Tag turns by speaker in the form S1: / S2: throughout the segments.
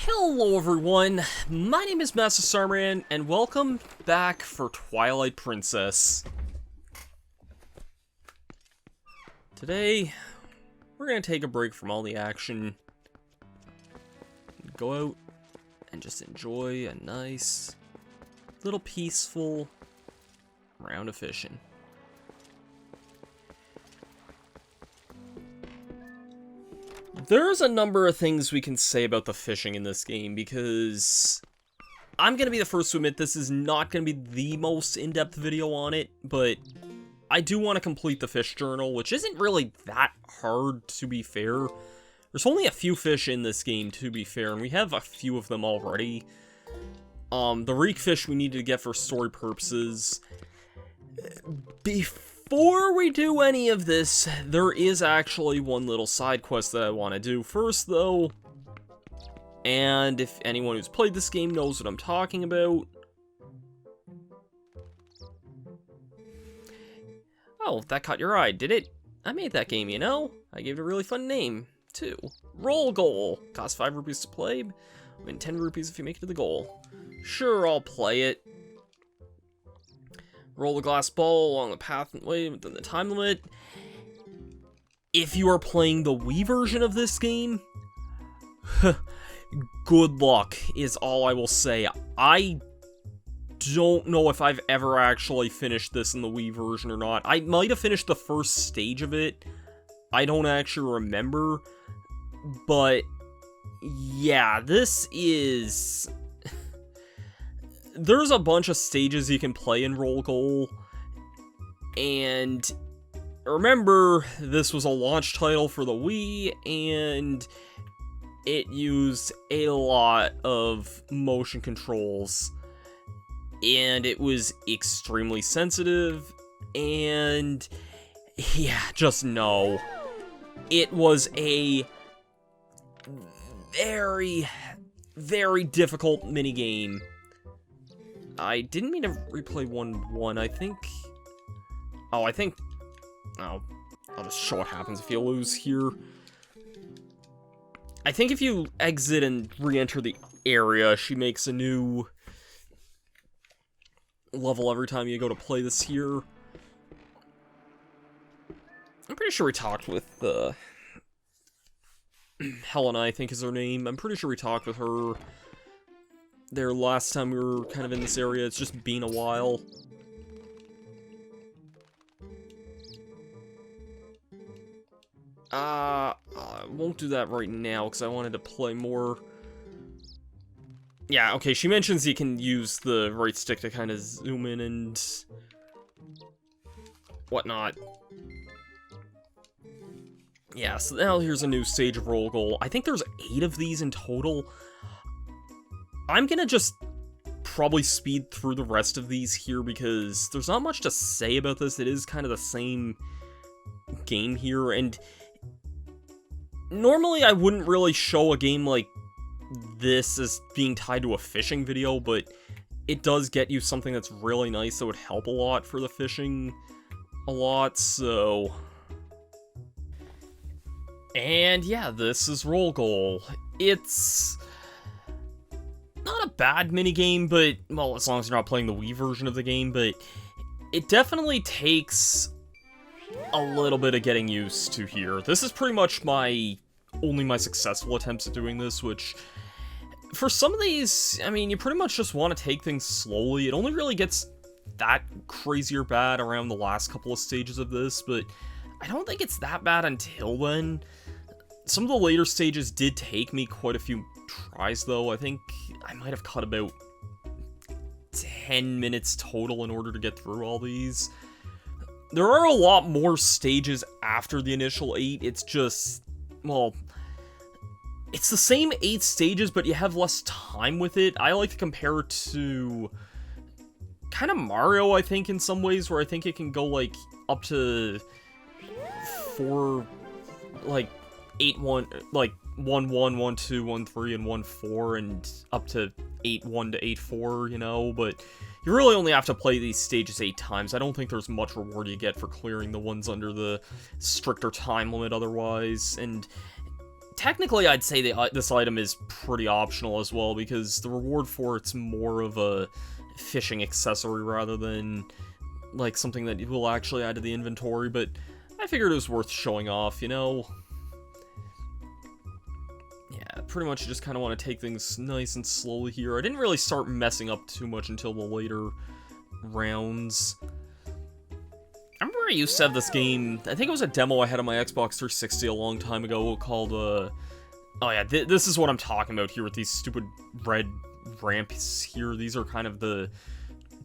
S1: Hello everyone, my name is Masterstarman, and welcome back for Twilight Princess. Today, we're gonna take a break from all the action, go out, and just enjoy a nice, little peaceful round of fishing. There's a number of things we can say about the fishing in this game, because I'm going to be the first to admit this is not going to be the most in-depth video on it, but I do want to complete the fish journal, which isn't really that hard, to be fair. There's only a few fish in this game, to be fair, and we have a few of them already. The reek fish we needed to get for story purposes. Before we do any of this, there is actually one little side quest that I want to do first, though. And if anyone who's played this game knows what I'm talking about. Oh, that caught your eye, did it? I made that game, you know? I gave it a really fun name, too. Roll Goal. Costs 5 rupees to play. Win 10 rupees if you make it to the goal. Sure, I'll play it. Roll the glass ball along the pathway within the time limit. If you are playing the Wii version of this game, good luck is all I will say. I don't know if I've ever actually finished this in the Wii version or not. I might have finished the first stage of it. I don't actually remember. But yeah, this is... There's a bunch of stages you can play in Roll Goal, and remember, this was a launch title for the Wii, and it used a lot of motion controls, and it was extremely sensitive, and yeah, just know, it was a very, very difficult minigame. I didn't mean to replay 1-1, I think... Oh, I'll just show what happens if you lose here. I think if you exit and re-enter the area, she makes a new level every time you go to play this here. I'm pretty sure we talked with, Helena, I think is her name. I'm pretty sure we talked with her there last time we were kind of in this area. It's just been a while. I won't do that right now, because I wanted to play more. Yeah, okay, she mentions you can use the right stick to kind of zoom in and whatnot. Yeah, so now here's a new stage of Roll Goal. I think there's 8 of these in total. I'm gonna just probably speed through the rest of these here because there's not much to say about this. It is kind of the same game here, and normally I wouldn't really show a game like this as being tied to a fishing video, but it does get you something that's really nice that would help a lot for the fishing a lot, so... And yeah, this is Roll Goal. It's not a bad minigame, but, well, as long as you're not playing the Wii version of the game, but it definitely takes a little bit of getting used to here. This is pretty much only my successful attempts at doing this, which, for some of these, I mean, you pretty much just want to take things slowly. It only really gets that crazy or bad around the last couple of stages of this, but I don't think it's that bad until then. Some of the later stages did take me quite a few tries, though. I think I might have cut about 10 minutes total in order to get through all these. There are a lot more stages after the initial 8. It's just, well, it's the same 8 stages, but you have less time with it. I like to compare it to kind of Mario, I think, in some ways, where I think it can go, like, up to 4, like, 8-1, like, 1-1, 1-2, 1-3, and 1-4, and up to 8-1 to 8-4, you know, but you really only have to play these stages 8 times. I don't think there's much reward you get for clearing the ones under the stricter time limit otherwise, and technically I'd say this item is pretty optional as well, because the reward for it's more of a fishing accessory rather than, like, something that you will actually add to the inventory, but I figured it was worth showing off, you know? Yeah, pretty much just kind of want to take things nice and slowly here. I didn't really start messing up too much until the later rounds. I remember I used to have this game, I think it was a demo I had on my Xbox 360 a long time ago called, oh yeah, this is what I'm talking about here with these stupid red ramps here. These are kind of the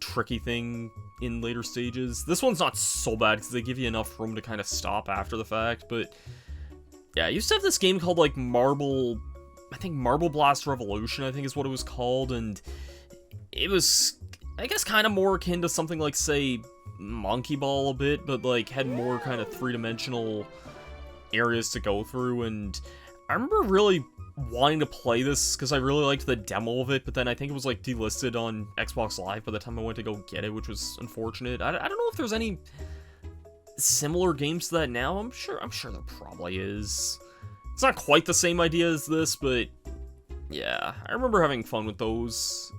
S1: tricky thing in later stages. This one's not so bad because they give you enough room to kind of stop after the fact, but yeah, I used to have this game called, like, Marble Blast Revolution, I think is what it was called, and it was, I guess, kind of more akin to something like, say, Monkey Ball a bit, but, like, had more kind of three-dimensional areas to go through, and I remember really wanting to play this because I really liked the demo of it, but then I think it was, like, delisted on Xbox Live by the time I went to go get it, which was unfortunate. I don't know if there's any similar games to that now. I'm sure there probably is. It's not quite the same idea as this, but yeah, I remember having fun with those.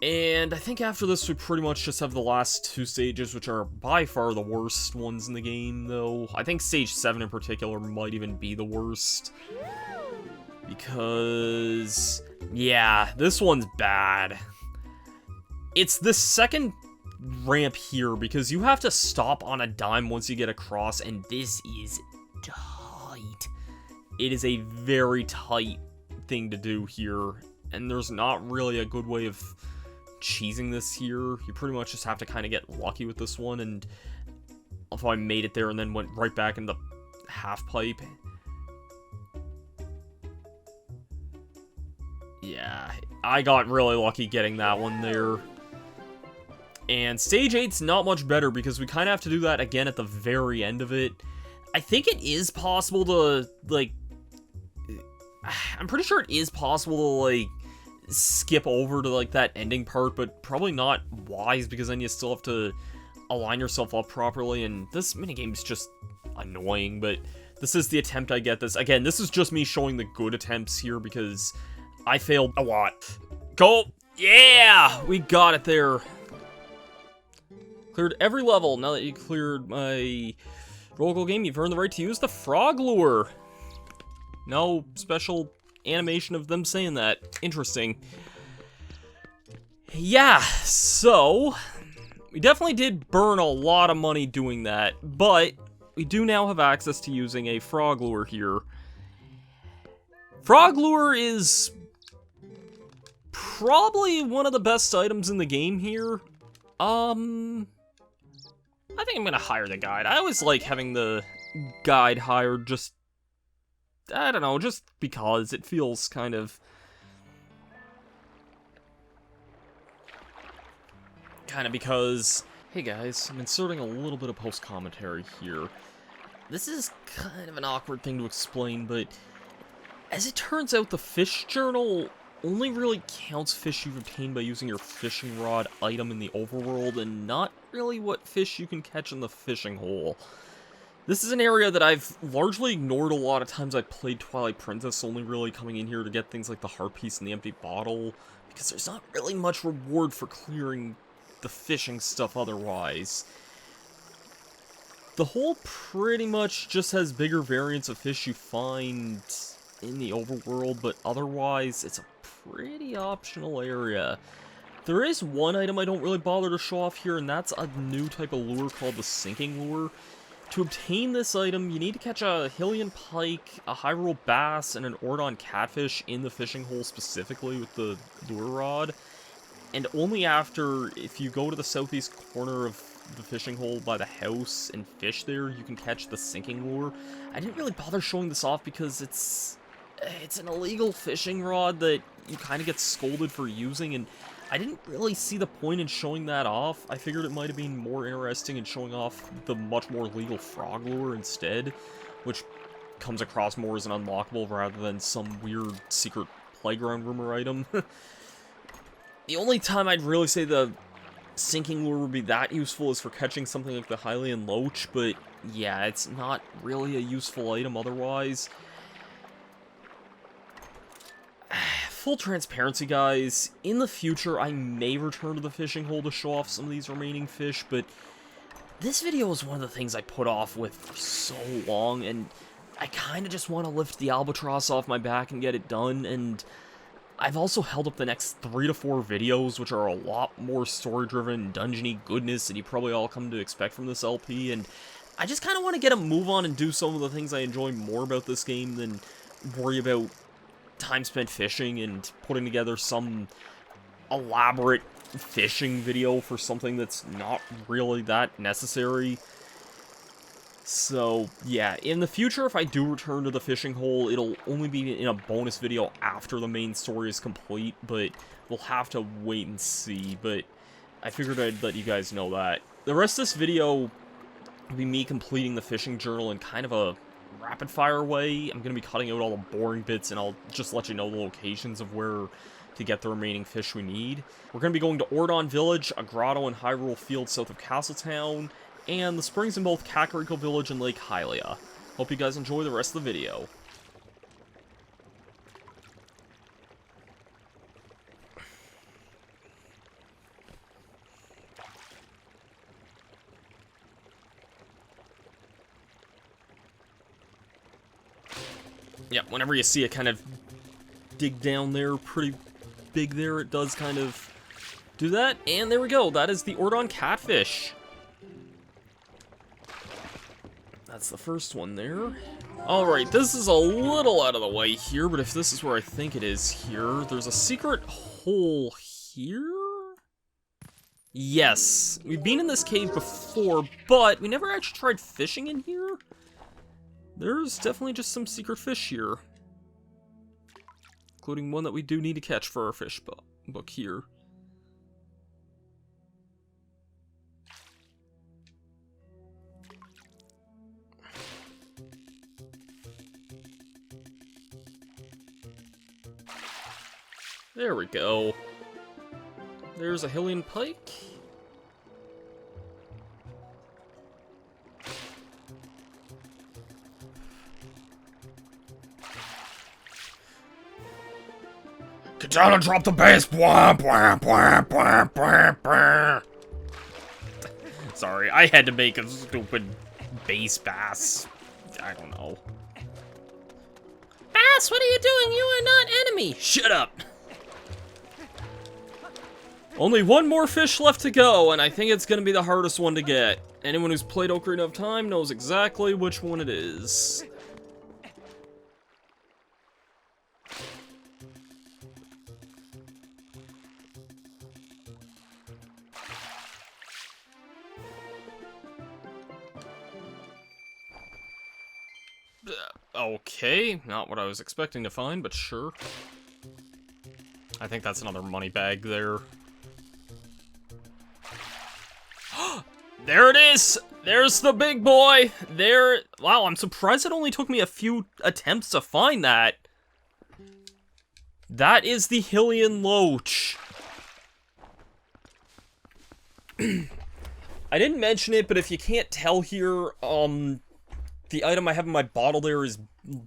S1: And I think after this we pretty much just have the last two stages, which are by far the worst ones in the game, though. I think stage 7 in particular might even be the worst. Because, yeah, this one's bad. It's the second ramp here, because you have to stop on a dime once you get across, and this is tight. It is a very tight thing to do here, and there's not really a good way of cheesing this here. You pretty much just have to kind of get lucky with this one, and although I made it there and then went right back in the half pipe. Yeah, I got really lucky getting that one there. And stage 8's not much better because we kind of have to do that again at the very end of it. I think it is possible to, like, I'm pretty sure it is possible to, like, skip over to, like, that ending part, but probably not wise because then you still have to align yourself up properly, and this minigame's just annoying, but this is the attempt I get this. Again, this is just me showing the good attempts here because I failed a lot. Go! Yeah! We got it there. Cleared every level. Now that you cleared my roll call game, you've earned the right to use the frog lure. No special animation of them saying that. Interesting. Yeah, so we definitely did burn a lot of money doing that, but we do now have access to using a frog lure here. Frog lure is probably one of the best items in the game here. I think I'm gonna hire the guide. I always like having the guide hired, just, I don't know, just because it feels kind of because, hey guys, I'm inserting a little bit of post-commentary here. This is kind of an awkward thing to explain, but as it turns out, the fish journal only really counts fish you've obtained by using your fishing rod item in the overworld, and not really what fish you can catch in the fishing hole. This is an area that I've largely ignored a lot of times I played Twilight Princess, only really coming in here to get things like the heart piece and the empty bottle, because there's not really much reward for clearing the fishing stuff otherwise. The hole pretty much just has bigger variants of fish you find in the overworld, but otherwise it's a pretty optional area. There is one item I don't really bother to show off here, and that's a new type of lure called the sinking lure. To obtain this item, you need to catch a Hylian pike, a Hyrule bass, and an Ordon catfish in the fishing hole specifically with the lure rod. And only after, if you go to the southeast corner of the fishing hole by the house and fish there, you can catch the sinking lure. I didn't really bother showing this off because it's an illegal fishing rod that you kind of get scolded for using, and I didn't really see the point in showing that off. I figured it might have been more interesting in showing off the much more legal frog lure instead, which comes across more as an unlockable rather than some weird secret playground rumor item. The only time I'd really say the sinking lure would be that useful is for catching something like the Hylian loach, but yeah, it's not really a useful item otherwise. Full transparency, guys, in the future, I may return to the fishing hole to show off some of these remaining fish, but this video is one of the things I put off with for so long, and I kind of just want to lift the albatross off my back and get it done, and I've also held up the next 3 to 4 videos, which are a lot more story-driven, dungeony goodness that you probably all come to expect from this LP, and I just kind of want to get a move on and do some of the things I enjoy more about this game than worry about time spent fishing and putting together some elaborate fishing video for something that's not really that necessary. So, yeah, in the future, if I do return to the fishing hole, it'll only be in a bonus video after the main story is complete, but we'll have to wait and see, but I figured I'd let you guys know that. The rest of this video will be me completing the fishing journal in kind of a rapid-fire way. I'm going to be cutting out all the boring bits, and I'll just let you know the locations of where to get the remaining fish we need. We're going to be going to Ordon Village, a grotto and Hyrule Field south of Castletown, and the springs in both Kakariko Village and Lake Hylia. Hope you guys enjoy the rest of the video. Yeah, whenever you see it kind of dig down there, pretty big there, it does kind of do that. And there we go, that is the Ordon Catfish. That's the first one there. Alright, this is a little out of the way here, but if this is where I think it is here, there's a secret hole here? Yes, we've been in this cave before, but we never actually tried fishing in here. There's definitely just some secret fish here. Including one that we do need to catch for our fish book here. There we go. There's a Hylian pike.
S2: Katana, drop the bass! Bwah, bwah, bwah, bwah, bwah, bwah.
S1: Sorry, I had to make a stupid bass. I don't know. Bass, what are you doing? You are not enemy! Shut up! Only one more fish left to go, and I think it's gonna be the hardest one to get. Anyone who's played Ocarina of Time knows exactly which one it is. Okay, not what I was expecting to find, but sure. I think that's another money bag there. There it is! There's the big boy! There... Wow, I'm surprised it only took me a few attempts to find that. That is the Hylian Loach. I didn't mention it, but if you can't tell here, the item I have in my bottle there is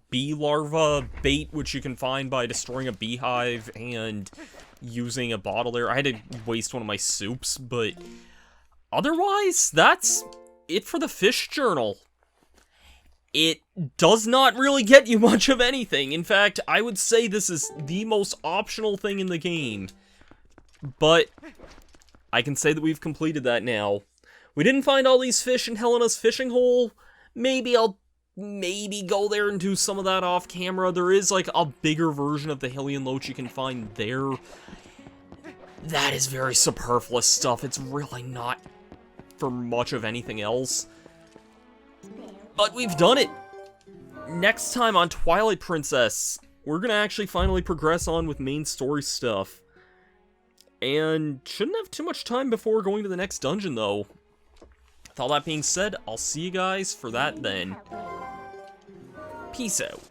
S1: bee larva bait, which you can find by destroying a beehive and using a bottle there. I had to waste one of my soups, but otherwise, that's it for the fish journal. It does not really get you much of anything. In fact, I would say this is the most optional thing in the game. But I can say that we've completed that now. We didn't find all these fish in Helena's fishing hole. Maybe I'll go there and do some of that off camera. There is like a bigger version of the Hylian Loach you can find there. That is very superfluous stuff. It's really not for much of anything else. But we've done it! Next time on Twilight Princess, we're gonna actually finally progress on with main story stuff. And shouldn't have too much time before going to the next dungeon, though. With all that being said, I'll see you guys for that then. Peace out.